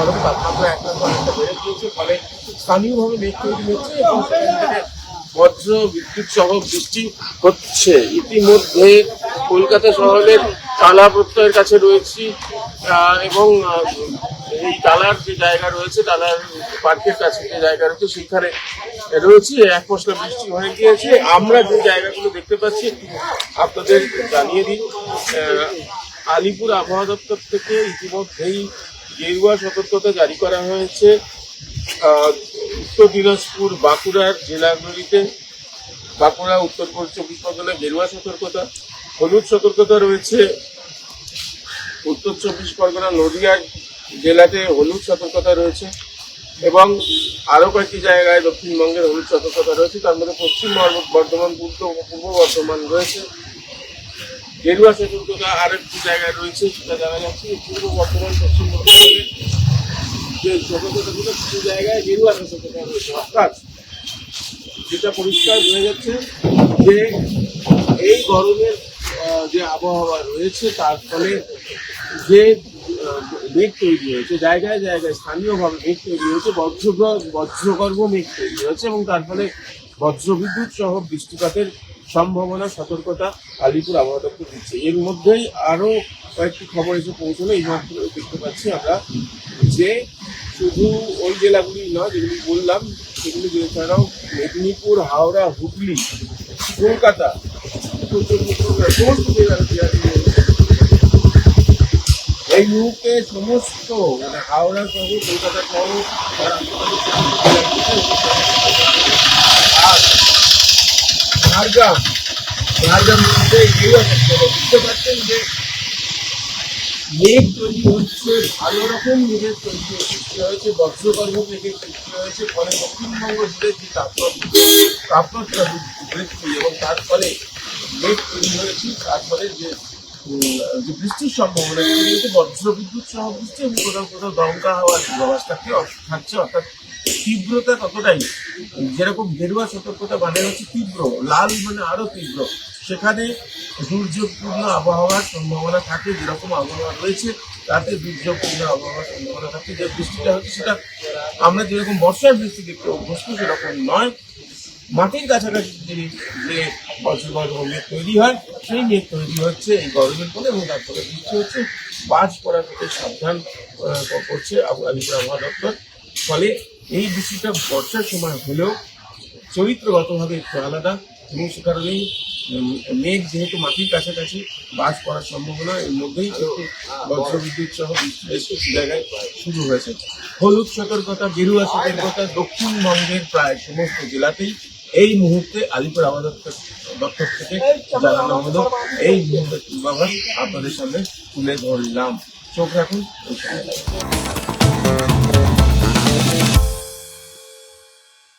গরম তাপমাত্রা অনেকটা বেড়ে গিয়েছে, ফলে স্থানীয়ভাবে মেঘ তৈরি হচ্ছে এবং সেখান থেকে বজ্র বিদ্যুৎ সহ বৃষ্টি হচ্ছে। ইতিমধ্যে কলকাতা শহরের টালা প্রত্যয়ের কাছে রয়েছি এবং এই টালার যে জায়গা রয়েছে, টালার পার্কের কাছে যে জায়গা রয়েছে সেখানে রয়েছে। এক পশলা বৃষ্টি হয়ে গিয়েছে। আমরা যে জায়গাগুলো দেখতে পাচ্ছি আপনাদের জানিয়ে দিই। আলিপুর আবহাওয়া দপ্তর থেকে ইতিমধ্যেই গেরুয়া সতর্কতা জারি করা হয়েছে উত্তর দিনাজপুর বাঁকুড়ার জেলাগুলিতে। বাঁকুড়া, উত্তর 24 পরগনা গেরুয়া সতর্কতা, হলুদ সতর্কতা রয়েছে উত্তর 24 পরগনা নদিয়া জেলাতে হলুদ সতর্কতা রয়েছে এবং আরও কয়েকটি জায়গায় দক্ষিণবঙ্গের হলুদ সতর্কতা রয়েছে। তার মধ্যে পশ্চিম বর্ধমান, পূর্ব বর্ধমান রয়েছে। গেরুয়া সতর্কতা আরেকটি জায়গায় রয়েছে, সেটা জানা যাচ্ছে পূর্ব বর্ধমান, পশ্চিম বর্ধমানের যে সতর্কতাগুলো কিছু জায়গায় গেরুয়া সতর্কতা রয়েছে। অর্থাৎ যেটা পরিষ্কার বোঝা যাচ্ছে যে এই গরমের যে আবহাওয়া রয়েছে তার ফলে যে মেঘ তৈরি হয়েছে, জায়গায় জায়গায় স্থানীয়ভাবে মেঘ তৈরি হয়েছে, বজ্রগর্ভ মেঘ তৈরি হয়েছে এবং তার ফলে বজ্রবিদ্যুৎ সহ বৃষ্টিপাতের সম্ভাবনা সতর্কতা আলিপুর আবহাওয়া দপ্তর দিচ্ছে। এর মধ্যেই আরও কয়েকটি খবর এসে পৌঁছলো। এই মাত্র দেখতে পাচ্ছি আমরা যে শুধু ওই জেলাগুলি নয় যেগুলি বললাম, সেগুলি এছাড়াও মেদিনীপুর, হাওড়া, হুগলি, কলকাতা, সমস্ত এই মুহূর্তে সমস্ত হাওড়া সহ কলকাতা সহ ঝাড়গ্রাম মধ্যে বুঝতে পারছেন যে মেঘ তৈরি হচ্ছে, ভালো রকম মেঘের সৃষ্টি হয়েছে, বজ্রগর্ভ মেঘের সৃষ্টি হয়েছে। ফলে দক্ষিণবঙ্গ জুড়ে যে তাপমাত্রা বৃদ্ধি এবং তার ফলে মেঘ তৈরি হয়েছে, তার ফলে যে বৃষ্টির সম্ভাবনা কিন্তু বজ্রবিদ্যুৎ সহ বৃষ্টি এবং কোথাও কোথাও দমকা হওয়ার পূর্বাভাস থাকছে। অর্থাৎ তীব্রতা ততটাই, যেরকম গেরুয়া সতর্কতা মানে হচ্ছে তীব্র, লাল মানে আরো তীব্র, সেখানে দুর্যোগপূর্ণ আবহাওয়ার সম্ভাবনা থাকে। যেরকম আবহাওয়া রয়েছে তাতে দুর্যোগপূর্ণ আবহাওয়ার সম্ভাবনা থাকে। যে বৃষ্টিটা হচ্ছে সেটা আমরা যেরকম বর্ষার বৃষ্টি দেখতে অভ্যস্ত সেরকম নয়। মাটির কাছাকাছি যে বজ্রগর্ভ মেঘ তৈরি হয়, সেই মেঘ তৈরি হচ্ছে এই গরমের ফলে এবং তার ফলে বৃষ্টি হচ্ছে। বাজ পড়ার থেকে সাবধান করছে আলিপুর আবহাওয়া দপ্তর। ফলে এই বৃষ্টিটা বর্ষার সময় হলেও চরিত্রগতভাবে একটু আলাদা এবং সে কারণেই মেঘ যেহেতু মাটির কাছাকাছি, বাজ পড়ার সম্ভাবনা এর মধ্যেই কিন্তু বজ্রবিদ্যুৎ সহ বৃষ্টি জায়গায় শুরু হয়েছে। হলুদ সতর্কতা, গেরুয়া সতর্কতা দক্ষিণবঙ্গের প্রায় সমস্ত জেলাতেই এই মুহূর্তে আলিপুর আবহাওয়া দপ্তর থেকে জানানো হলো। এই মুহূর্তে পূর্বাভাস আপনাদের সামনে তুলে ধরলাম। চোখ রাখুন।